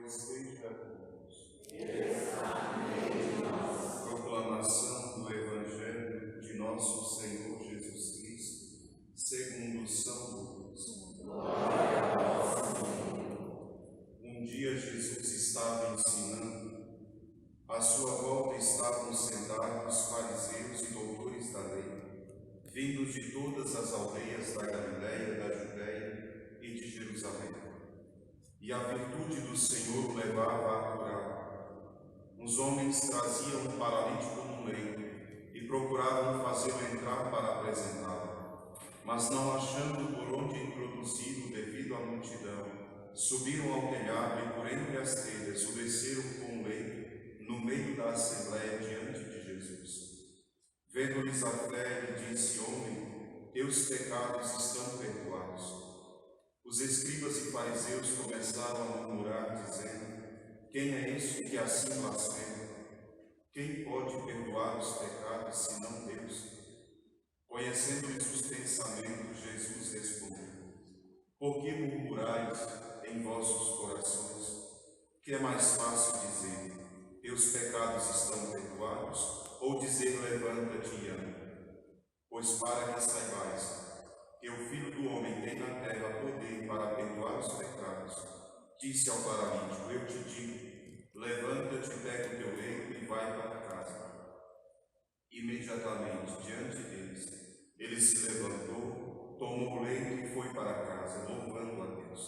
esteja convosco. Proclamação do Evangelho de nosso Senhor Jesus Cristo, segundo São Lucas. Glória a vós, Senhor. Um dia Jesus estava ensinando. À sua volta estavam sentados fariseus e doutores da lei, vindos de todas as aldeias da Galiléia, da Judéia e de Jerusalém. E a virtude do Senhor o levava a curar. Os homens traziam um paralítico no leito e procuravam fazê-lo entrar para apresentá-lo. Mas não achando por onde introduzi-lo devido à multidão, subiram ao telhado e por entre as telhas o desceram com o leito no meio da assembleia diante de Jesus. Vendo-lhes a fé, ele disse: Homem, teus pecados estão perdoados. Os escribas e fariseus começaram a murmurar, dizendo: Quem é este que assim blasfema? Quem pode perdoar os pecados, senão Deus? Conhecendo-lhes os pensamentos, Jesus respondeu: Por que murmurais em vossos corações? Que é mais fácil dizer: Teus pecados estão perdoados, ou dizer: Levanta-te e anda? Pois para que saibais que o Filho do Homem tem na terra poder para perdoar os pecados, disse ao paralítico: Eu te digo, levanta-te, pega o teu leito e vai para casa. Imediatamente, diante deles, ele se levantou, tomou o leito e foi para casa, louvando a Deus.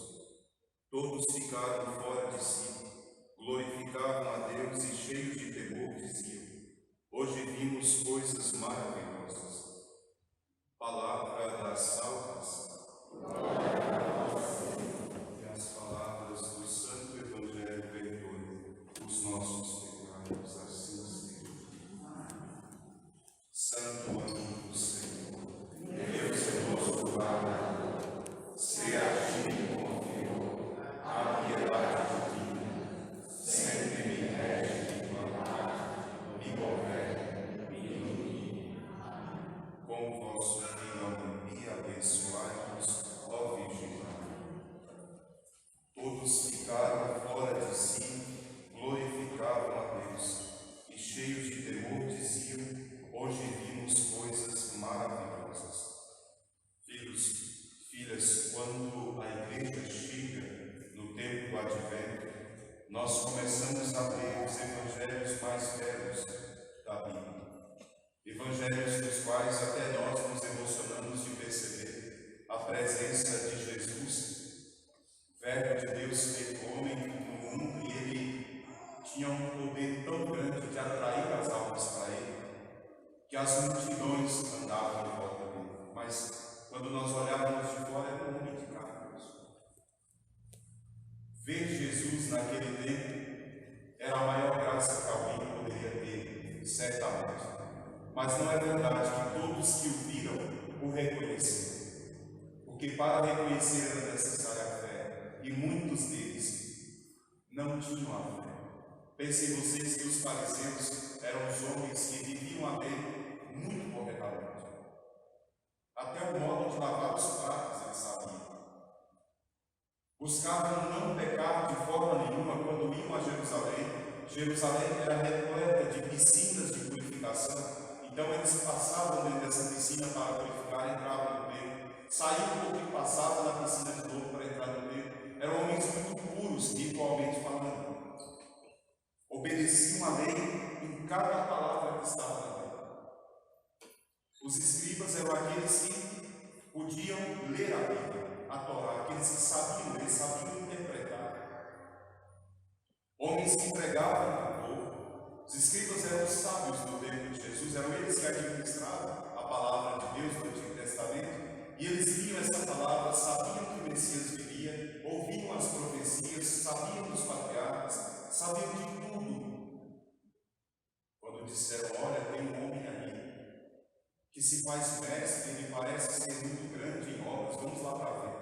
Todos ficaram fora de si, glorificavam a Deus e, cheios de temor, diziam: Hoje vimos coisas maravilhosas. Palavra da salvação. Glória a vós, Senhor. Que as palavras do Santo Evangelho perdoem os nossos pecados, assim seja. Santo anjo do Senhor, Deus é nosso guarda, se a ti confiou a piedade divina, sempre me rege de guardar, me governe, me ilumine. Com vosso Filho e abençoai-nos, ó Virgem Maria. Todos ficaram fora de si, glorificavam a Deus, e cheios de temor diziam: Hoje vimos coisas maravilhosas. Filhos, filhas, quando a igreja chega no tempo do advento, nós começamos a ler os evangelhos mais belos da Bíblia. Evangelhos dos quais até nós nos emocionamos de perceber a presença de Jesus, Verbo de Deus feito homem no mundo, e ele tinha um poder tão grande de atrair as almas para ele, que as multidões andavam em volta dele. Mas quando nós olhávamos de fora, era um homem de carne e osso. Ver Jesus naquele tempo era a maior graça que alguém poderia ter, certamente. Mas não é verdade que todos que o viram o reconheceram, porque para reconhecer era necessária a fé, e muitos deles não tinham a fé. Pensem vocês que os fariseus eram os homens que viviam a lei muito corretamente. Até o modo de lavar os pratos eles sabiam. Buscavam não pecar de forma nenhuma quando iam a Jerusalém. Jerusalém era repleta de piscinas de purificação. Então eles passavam dentro dessa piscina para purificar, entravam no templo, saíam um pouco e passavam na piscina de novo para entrar no templo. Eram homens muito puros, ritualmente falando. Obedeciam a lei em cada palavra que estava na lei. Os escribas eram aqueles que podiam ler a Bíblia, a Torá, aqueles que sabiam ler, sabiam interpretar. Homens que pregavam o povo. Os escribas eram os sábios do tempo de Jesus, eram eles que administravam a palavra de Deus no Antigo Testamento, e eles liam essa palavra, sabiam que o Messias viria, ouviam as profecias, sabiam dos patriarcas, sabiam de tudo. Quando disseram: Olha, tem um homem aí que se faz mestre, ele parece ser muito grande em obras, vamos lá para ver.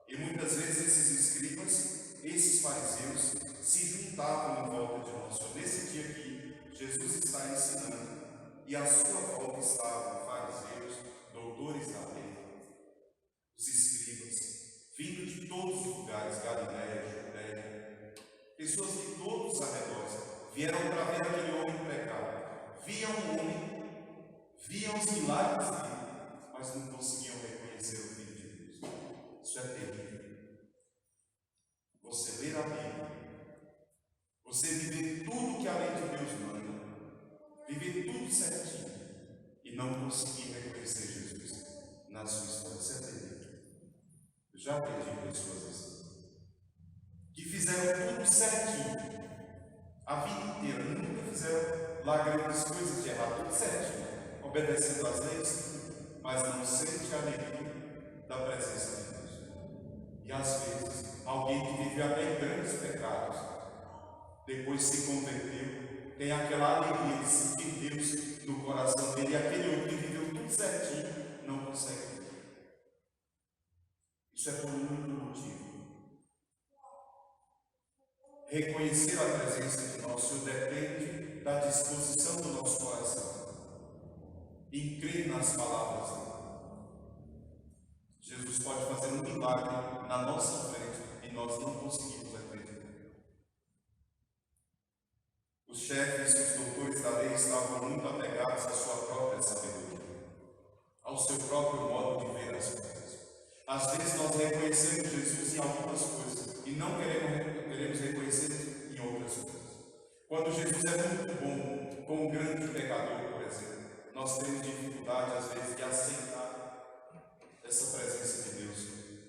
E muitas vezes esses escribas, esses fariseus, se juntavam em volta de nós. Nesse dia que Jesus está ensinando, e à sua volta estavam fariseus, doutores da lei, os escribas, vindo de todos os lugares, Galiléia, Judéia, vieram para ver aquele homem pregar. Viam o homem, viam os milagres dele, mas não conseguiam reconhecer o Filho de Deus. Isso é terrível. Você ler a Bíblia, você viver tudo que a lei de Deus manda, viver tudo certinho e não conseguir reconhecer Jesus na sua história. Isso é terrível. Eu já aprendi pessoas assim, que fizeram tudo certinho a vida inteira, nunca fizeram lá grandes coisas de errado, tudo certinho, obedecendo às leis, mas não sente a alegria da presença de Deus. E às vezes, alguém que viveu até grandes pecados, depois se converteu, tem aquela alegria de sentir Deus no coração dele, e aquele outro que viveu tudo certinho não consegue ver. Isso é por um único motivo. Reconhecer a presença de nosso Senhor depende da disposição do nosso coração e crer nas palavras dele. Jesus pode fazer um milagre na nossa frente e nós não conseguimos acreditar. Os chefes, os doutores da lei estavam muito apegados à sua própria sabedoria, ao seu próprio modo de ver as coisas. Às vezes nós reconhecemos Jesus em algumas coisas e não queremos reconhecer em outras coisas. Quando Jesus é muito bom com um grande pecador, por exemplo, nós temos dificuldade às vezes de aceitar essa presença de Deus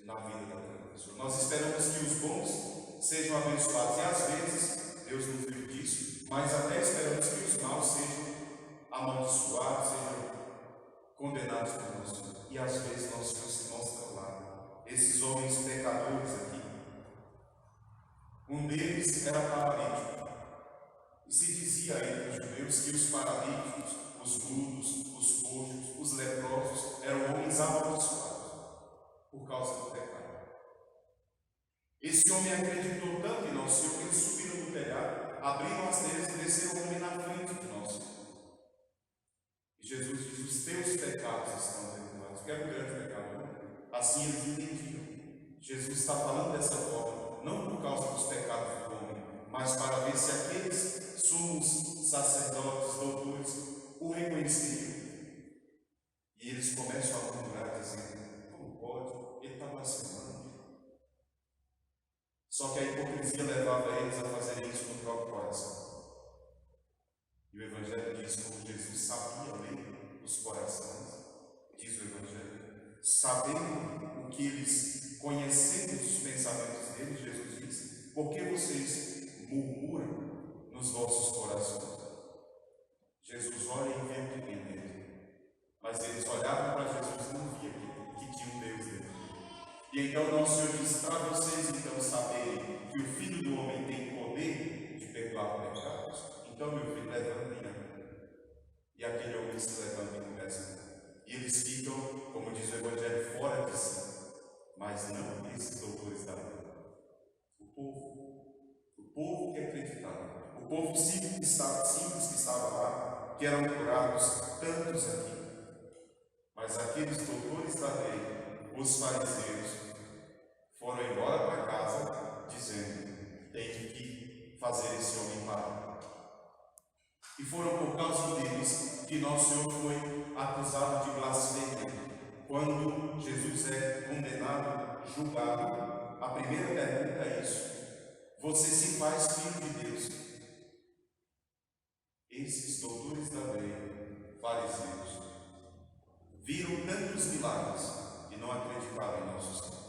na vida daquela pessoa. Nós esperamos que os bons sejam abençoados e às vezes Deus nos livre disso, mas até esperamos que os maus sejam amaldiçoados, sejam condenados por nós. E às vezes nosso Senhor se mostra lá, esses homens pecadores aqui. Um deles era paralítico, e se dizia entre os judeus que os paralíticos, os mudos, os coxos, os leprosos eram homens amaldiçoados por causa do pecado. Esse homem acreditou tanto em nosso Senhor que eles subiram do telhado, abriram as telhas e desceram o homem na frente de nosso Senhor. E Jesus diz: os teus pecados estão perdoados. Que era um grande pecado, não? Assim eles entendiam. Jesus está falando dessa forma, não por causa dos pecados do homem, mas para ver se aqueles sumos sacerdotes, doutores, o reconheceriam. E eles começam a murmurar, dizendo: como pode? Ele está blasfemando. Só que a hipocrisia levava eles a fazerem isso no próprio coração. E o Evangelho diz como Jesus sabia ler os corações. Diz o Evangelho, sabendo o que eles, conhecendo os pensamentos deles, Jesus diz: por que vocês murmuram nos vossos corações? Jesus olha e vê o que tem dentro. Mas eles olhavam para Jesus e não via que tinha um Deus dentro. E então nosso Senhor diz: para vocês então saberem que o Filho do Homem tem poder de perdoar pecados, então meu filho, levanta e anda. E aquele homem se levanta e começa a andar. E eles ficam, como diz o Evangelho, fora de si. Mas não esses doutores da lei. O povo que acreditava, o povo simples que estava lá, que eram curados, tantos aqui. Mas aqueles doutores da lei, os fariseus, foram embora para casa dizendo: tem que fazer esse homem parar. E foram por causa deles que nosso Senhor foi acusado de blasfêmia. Quando Jesus é condenado, julgado, a primeira pergunta é isso: você se faz filho de Deus? Esses doutores da lei, fariseus, viram tantos milagres e não acreditaram em nosso Senhor.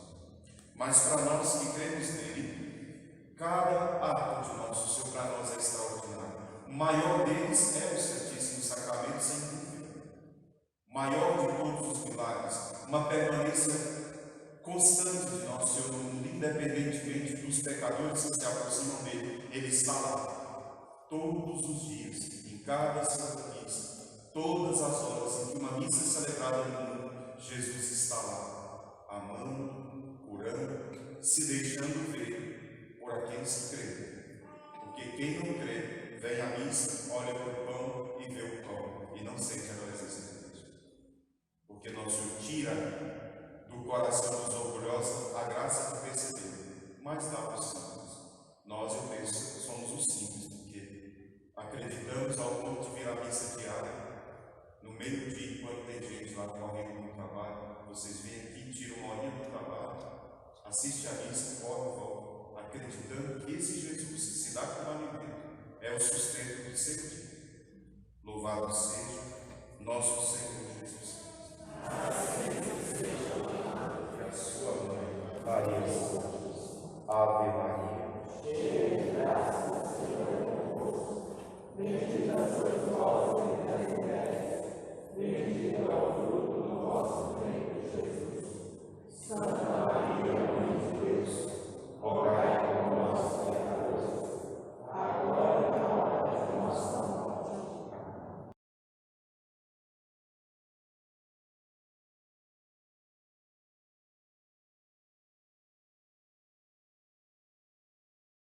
Mas para nós que cremos nele, cada ato de nosso Senhor para nós é extraordinário. O maior deles é o Santíssimo Sacramento, sem dúvida. O maior de todos os milagres, uma permanência constante de nosso Senhor no mundo, independentemente dos pecadores que se aproximam dele. Ele está lá, todos os dias, em cada santa missa, todas as horas em que uma missa é celebrada no mundo, Jesus está lá, amando, curando, se deixando ver por aqueles que creem. Porque quem não crê, vem à missa, olha para o pão e vê o pão, e não sente a presença de Deus. Porque nosso Senhor tira do coração dos orgulhosos a graça de perceber, mas dá aos simples. Nós, eu penso, somos os simples, porque Acreditamos ao ponto de vir à missa diária, no meio-dia, enquanto tem gente lá correndo no trabalho, vocês vêm aqui, tiram uma horinha do trabalho, assistem a missa, correm e voltam, acreditando que esse Jesus que se dá como alimento é o sustento do seu dia. Louvado seja nosso Senhor Jesus Cristo. E a sua mãe, Maria, Ave Maria, cheia de graça, Senhor é convosco. Bendita sois vós entre as mulheres, bendito é o fruto do vosso ventre, Jesus. Santa